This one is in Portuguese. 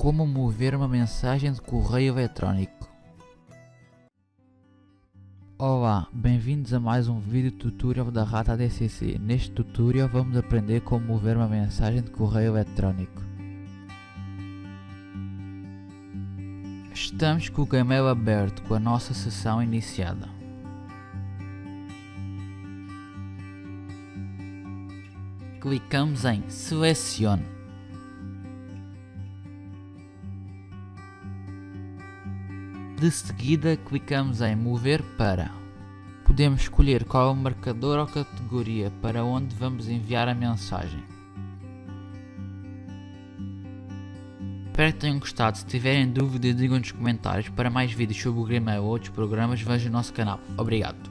Como mover uma mensagem de correio eletrónico. Olá, bem-vindos a mais um vídeo tutorial da RataDCC. Neste tutorial vamos aprender como mover uma mensagem de correio eletrónico. Estamos com o Gmail aberto com a nossa sessão iniciada. Clicamos em Selecione. De seguida, clicamos em Mover para. Podemos escolher qual é o marcador ou categoria para onde vamos enviar a mensagem. Espero que tenham gostado. Se tiverem dúvidas, digam nos comentários. Para mais vídeos sobre o Gmail ou outros programas, vejam o nosso canal. Obrigado.